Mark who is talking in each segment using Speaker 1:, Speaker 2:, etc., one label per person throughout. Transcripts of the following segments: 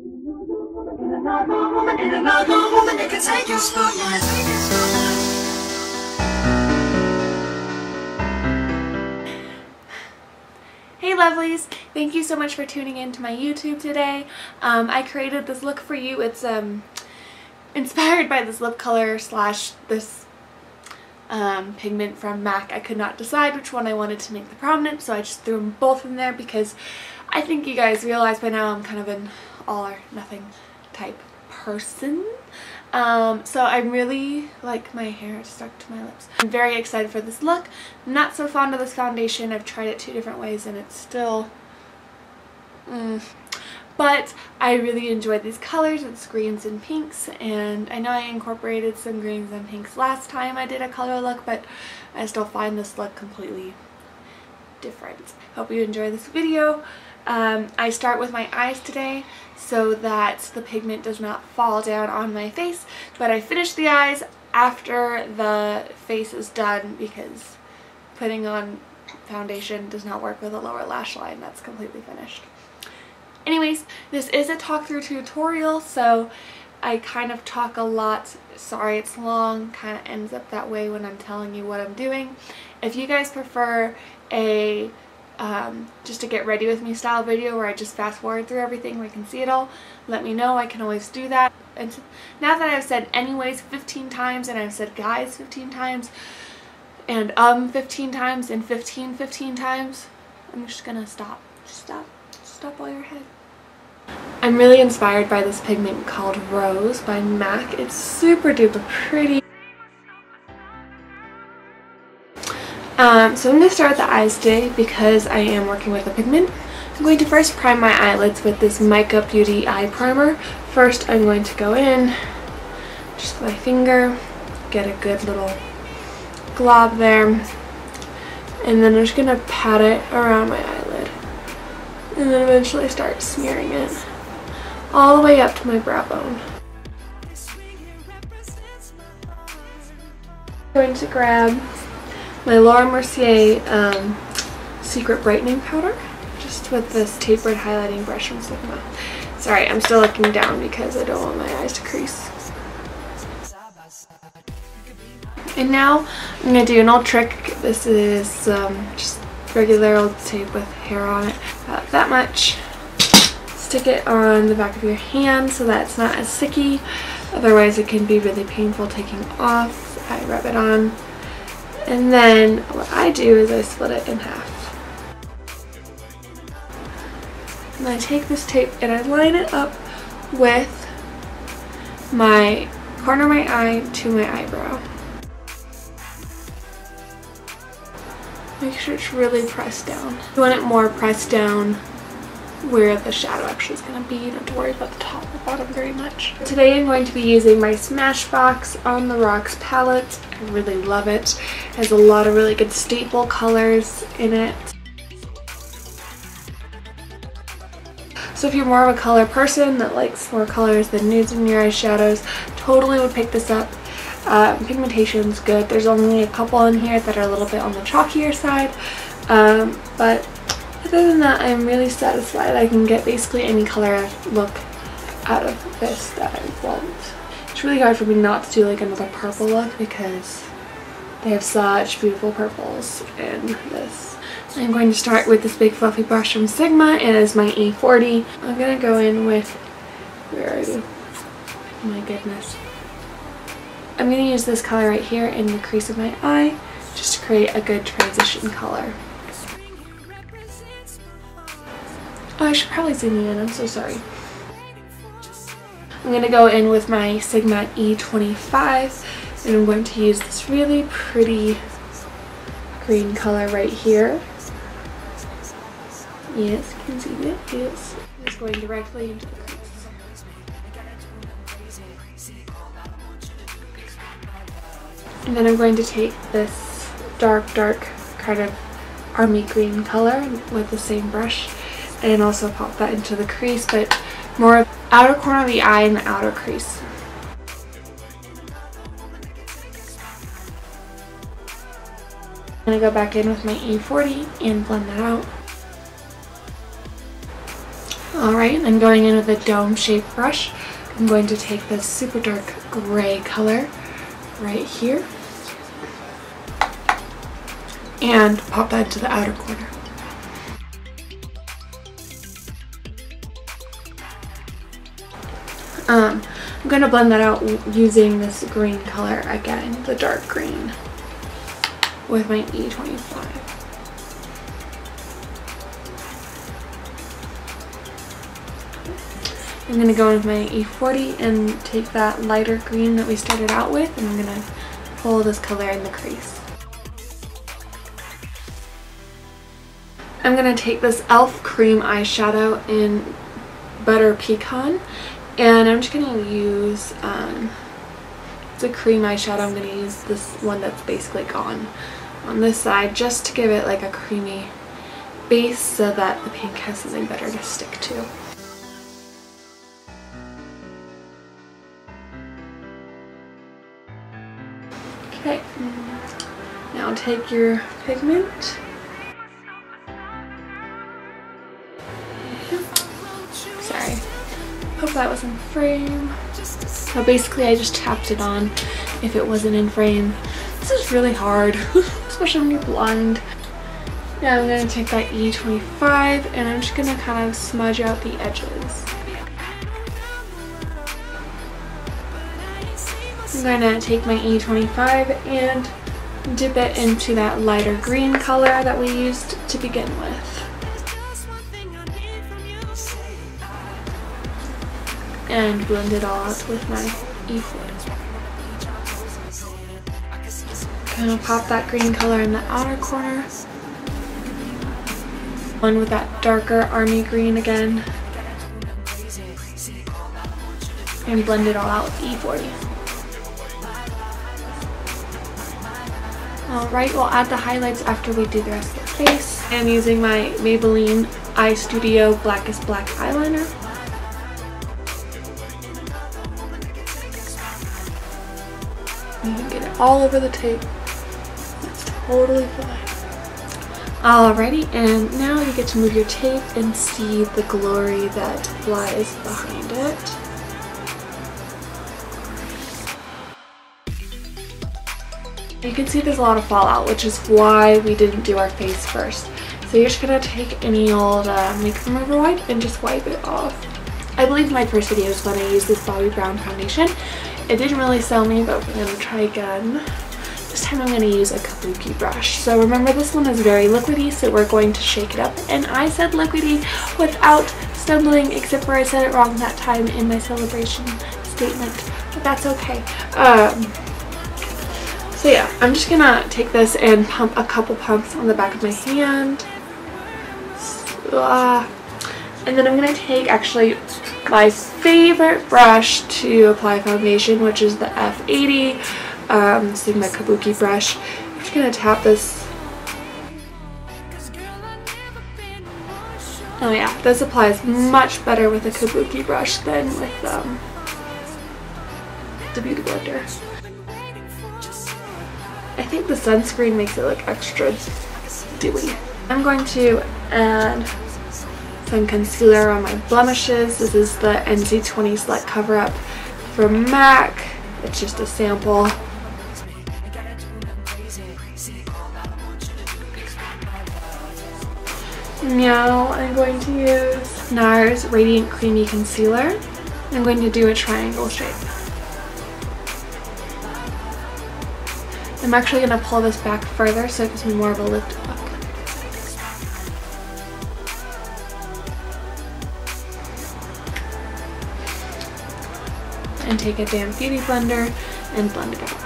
Speaker 1: Hey lovelies, thank you so much for tuning in to my YouTube today. I created this look for you. It's inspired by this lip color slash this pigment from MAC. I could not decide which one I wanted to make the prominent, so I just threw them both in there because I think you guys realize by now I'm kind of an all or nothing type person. So I really like my hair stuck to my lips. I'm very excited for this look. I'm not so fond of this foundation. I've tried it 2 different ways and it's still but I really enjoyed these colors. It's greens and pinks, and I know I incorporated some greens and pinks last time I did a color look, but I still find this look completely different. Hope you enjoy this video. I start with my eyes today so that the pigment does not fall down on my face, but I finish the eyes after the face is done because putting on foundation does not work with a lower lash line. That's completely finished. Anyways, this is a talk through tutorial, so I kind of talk a lot. Sorry it's long, kind of ends up that way when I'm telling you what I'm doing. If you guys prefer a just to get ready with me style video where I just fast forward through everything where I can see it all, let me know. I can always do that. And now that I've said anyways 15 times and I've said guys 15 times and 15 times and 15 times, I'm just gonna stop. Stop while you're ahead. I'm really inspired by this pigment called Rose by MAC. It's super duper pretty. So I'm going to start with the eyes today because I am working with a pigment. I'm going to first prime my eyelids with this MICA Beauty Eye Primer. First I'm going to go in just with my finger, get a good little glob there, and then I'm just going to pat it around my eyelid. And then eventually start smearing it all the way up to my brow bone. I'm going to grab my Mercier Secret Brightening Powder, just with this tapered highlighting brush from Sigma. Sorry, I'm still looking down because I don't want my eyes to crease. And now I'm going to do an old trick. This is just regular old tape with hair on it, about that much. Stick it on the back of your hand so that it's not as sticky, otherwise it can be really painful taking off. I rub it on, and then what I do is I split it in half. And I take this tape and I line it up with my corner of my eye to my eyebrow. Make sure it's really pressed down. You want it more pressed down where the shadow actually is going to be. You don't have to worry about the top or bottom very much. Today I'm going to be using my Smashbox On The Rocks palette. I really love it. It has a lot of really good staple colors in it. So if you're more of a color person that likes more colors than nudes in your eyeshadows, totally would pick this up. Pigmentation's good. There's only a couple in here that are a little bit on the chalkier side, but other than that, I'm really satisfied. I can get basically any color look out of this that I want. It's really hard for me not to do like another purple look because they have such beautiful purples in this. I'm going to start with this big fluffy brush from Sigma. It is my E40. I'm going to go in with, where are you? Oh my goodness. I'm going to use this color right here in the crease of my eye just to create a good transition color. Oh, I should probably zoom in, I'm so sorry. I'm going to go in with my Sigma E25 and I'm going to use this really pretty green color right here. Yes, you can see it. Yes. It's going directly into the crease. And then I'm going to take this dark kind of army green color with the same brush and also pop that into the crease, but more of the outer corner of the eye and the outer crease. I'm going to go back in with my E40 and blend that out. Alright, and then going in with a dome shaped brush, I'm going to take this super dark gray color right here and pop that to the outer corner. I'm going to blend that out using this green color again, the dark green, with my E25. I'm going to go in with my E40 and take that lighter green that we started out with, and I'm going to pull this color in the crease. I'm going to take this e.l.f. cream eyeshadow in Butter Pecan, and I'm just going to use it's a cream eyeshadow. I'm going to use this one that's basically gone on this side just to give it like a creamy base so that the pink has something better to stick to. Okay, now take your pigment. Sorry, hope that was in frame. So basically I just tapped it on if it wasn't in frame. This is really hard, especially when you're blind. Now I'm going to take that E25 and I'm just going to kind of smudge out the edges. I'm going to take my E25 and dip it into that lighter green color that we used to begin with. And blend it all out with my E40. Gonna pop that green color in the outer corner. One with that darker army green again. And blend it all out with E40. Alright, we'll add the highlights after we do the rest of the face. I'm using my Maybelline Eye Studio Blackest Black eyeliner. You can get it all over the tape. That's totally fine. Alrighty, and now you get to move your tape and see the glory that lies behind it. You can see there's a lot of fallout, which is why we didn't do our face first. So you're just going to take any old makeup remover wipe and just wipe it off. I believe in my first video is when I used this Bobbi Brown foundation. It didn't really sell me, but we're going to try again. This time I'm going to use a kabuki brush. So remember, this one is very liquidy, so we're going to shake it up. And I said liquidy without stumbling, except for I said it wrong that time in my celebration statement, but that's okay. So yeah, I'm just going to take this and pump a couple pumps on the back of my hand. And then I'm going to take actually my favorite brush to apply foundation, which is the F80 Sigma Kabuki brush. I'm just going to tap this. Oh yeah, this applies much better with a Kabuki brush than with the Beauty Blender. I think the sunscreen makes it look extra dewy. I'm going to add some concealer on my blemishes. This is the NC20 Select Cover Up from MAC. It's just a sample. Now I'm going to use Nars Radiant Creamy Concealer. I'm going to do a triangle shape. I'm actually going to pull this back further so it gives me more of a lift look. And take a damp beauty blender and blend it out.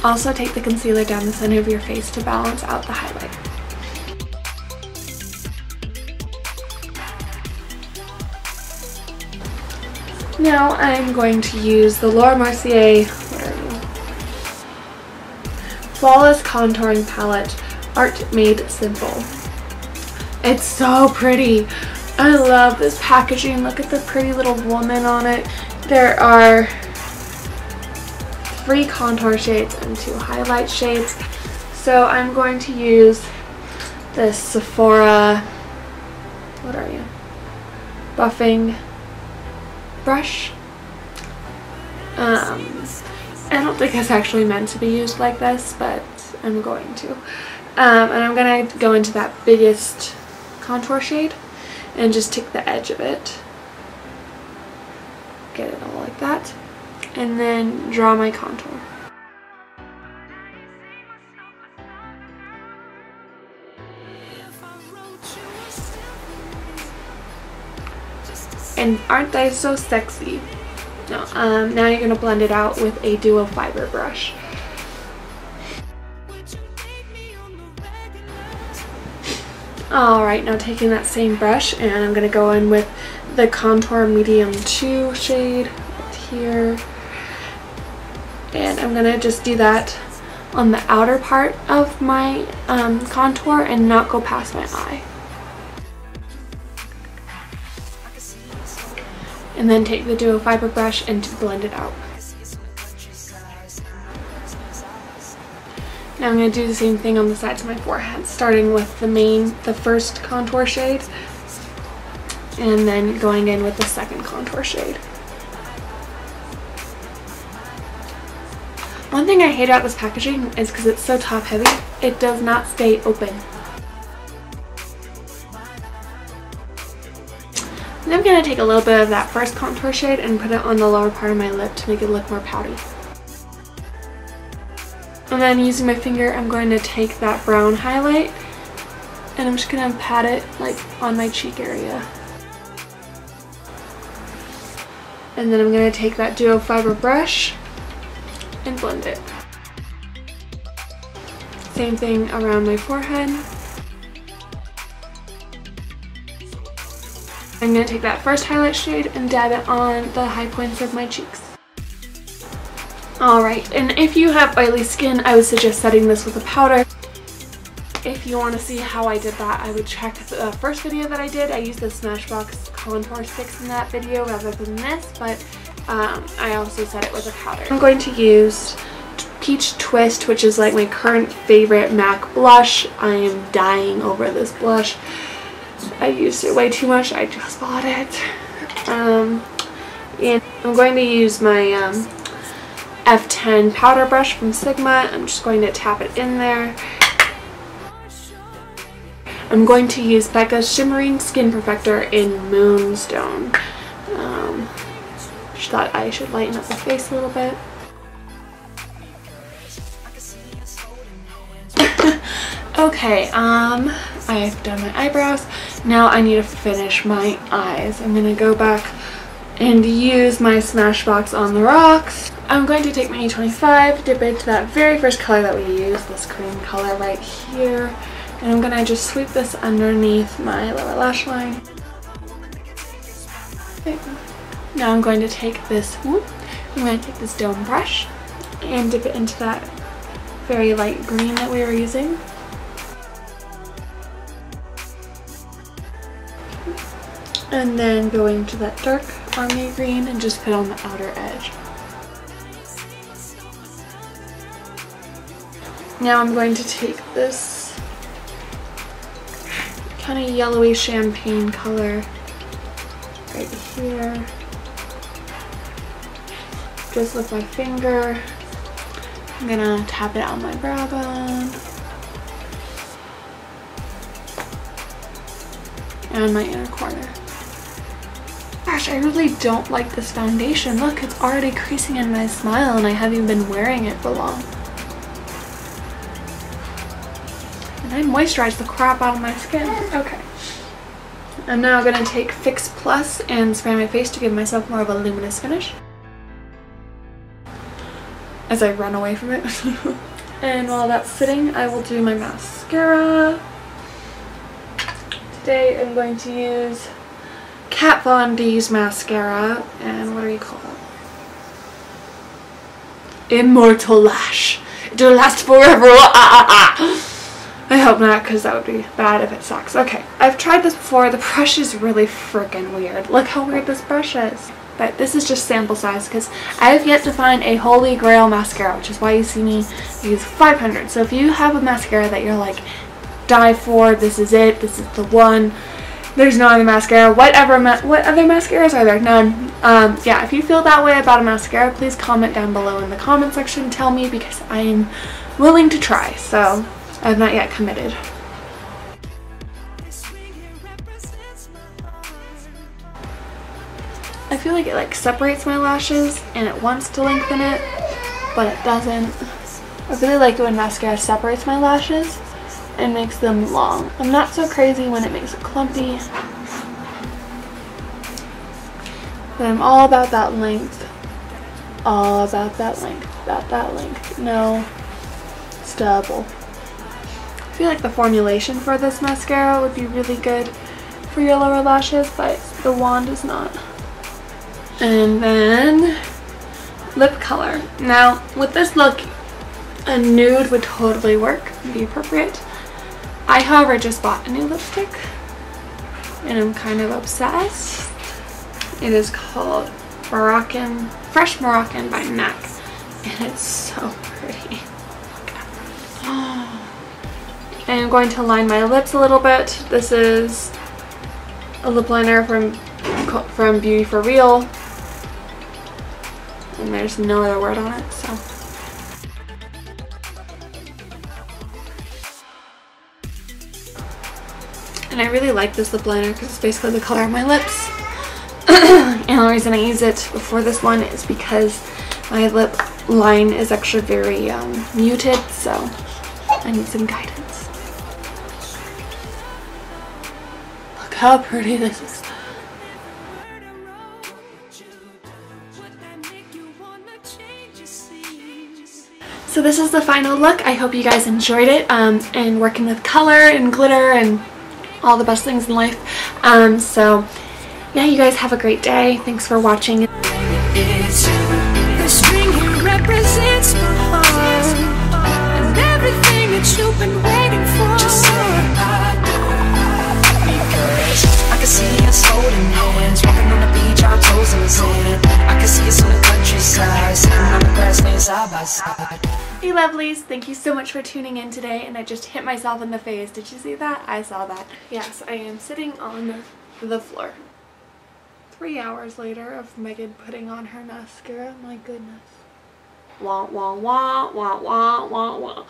Speaker 1: Also take the concealer down the center of your face to balance out the highlight. Now I'm going to use the Mercier, Flawless Contouring Palette, Art Made Simple. It's so pretty. I love this packaging. Look at the pretty little woman on it. There are 3 contour shades and 2 highlight shades. so I'm going to use this Sephora, what are you, buffing brush. I don't think it's actually meant to be used like this, but I'm going to. And I'm going to go into that biggest contour shade and just take the edge of it. Get it all like that. And then draw my contour. And aren't they so sexy? No, now you're going to blend it out with a duo fiber brush. Alright, now taking that same brush and I'm going to go in with the Contour Medium 2 shade right here. And I'm going to just do that on the outer part of my contour and not go past my eye. And then take the duo fiber brush and blend it out. Now I'm going to do the same thing on the sides of my forehead, starting with the first contour shade, and then going in with the second contour shade. One thing I hate about this packaging is because it's so top heavy, it does not stay open. And I'm going to take a little bit of that first contour shade and put it on the lower part of my lip to make it look more pouty. And then using my finger, I'm going to take that brown highlight and I'm just going to pat it like on my cheek area. And then I'm going to take that duo fiber brush and blend it. Same thing around my forehead. I'm going to take that first highlight shade and dab it on the high points of my cheeks. Alright, and if you have oily skin, I would suggest setting this with a powder. If you want to see how I did that, I would check the first video that I did. I used the Smashbox contour sticks in that video rather than this, but I also set it with a powder. I'm going to use Peach Twist, which is like my current favorite MAC blush. I am dying over this blush. I used it way too much. I just bought it. And I'm going to use my F10 powder brush from Sigma. I'm just going to tap it in there. I'm going to use Becca's Shimmering Skin Perfector in Moonstone. Just thought I should lighten up the face a little bit. Okay, I've done my eyebrows. Now I need to finish my eyes. I'm going to go back and use my Smashbox on the rocks. I'm going to take my E25, dip into that very first color that we used, this cream color right here. And I'm going to just sweep this underneath my lower lash line. Okay. Now I'm going to take this, dome brush and dip it into that very light green that we were using. And then go into that dark army green and just put on the outer edge. Now I'm going to take this kind of yellowy champagne color right here. Just with my finger. I'm gonna tap it on my brow bone. And my inner corner. Gosh, I really don't like this foundation. Look, it's already creasing in my smile and I haven't been wearing it for long. And I moisturized the crap out of my skin. Okay. I'm now going to take Fix Plus and spray my face to give myself more of a luminous finish. As I run away from it. And while that's sitting, I will do my mascara. Today I'm going to use Kat Von D's mascara, and what do you call it? Immortal Lash. It'll last forever. I hope not, because that would be bad if it sucks. Okay, I've tried this before. The brush is really freaking weird. Look how weird this brush is. but this is just sample size because I have yet to find a holy grail mascara, which is why you see me use 500. So if you have a mascara that you're like, die for, this is it, this is the one, there's no other mascara, what other mascaras are there? None. Yeah, if you feel that way about a mascara, please comment down below in the comment section, tell me, because I am willing to try, so I've not yet committed. I feel like it like separates my lashes and it wants to lengthen it, but it doesn't. I really like it when mascara separates my lashes and makes them long. I'm not so crazy when it makes it clumpy, but I'm all about that length. All about that length. About that length. No stubble. I feel like the formulation for this mascara would be really good for your lower lashes, but the wand is not. And then lip color. Now with this look, a nude would totally work and be appropriate. I, however, just bought a new lipstick and I'm kind of obsessed. It is called Moroccan, Fresh Moroccan by MAC, and it's so pretty. I am going to line my lips a little bit. This is a lip liner from Beauty for Real. And there's no other word on it, so. And I really like this lip liner because it's basically the color of my lips. And the reason I use it before this one is because my lip line is actually very muted, so I need some guidance. Look how pretty this is. So this is the final look. I hope you guys enjoyed it, and working with color and glitter and all the best things in life. So yeah, you guys have a great day. Thanks for watching. Hey lovelies, thank you so much for tuning in today, and I just hit myself in the face. Did you see that? I saw that. Yes, I am sitting on the floor. 3 hours later of Megan putting on her mascara. My goodness. Wah wah wah wah wah wah wah.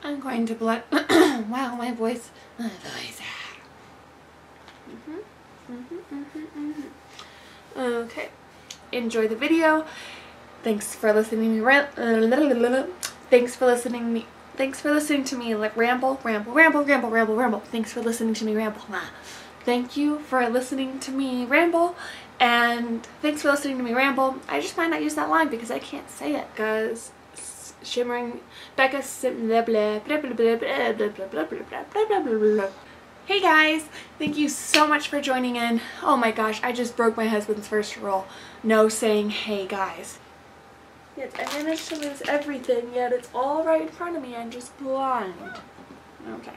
Speaker 1: I'm going to blend. Wow, my voice. Okay. Enjoy the video. Thanks for listening to me Thanks for listening to me like ramble. Thanks for listening to me ramble. Thank you for listening to me ramble, and thanks for listening to me ramble. I just might not use that line because I can't say it. Because shimmering Becca. Hey guys, thank you so much for joining in. Oh my gosh, I just broke my husband's first rule. No saying hey guys. Yet I managed to lose everything, yet it's all right in front of me. I'm just blind. Okay.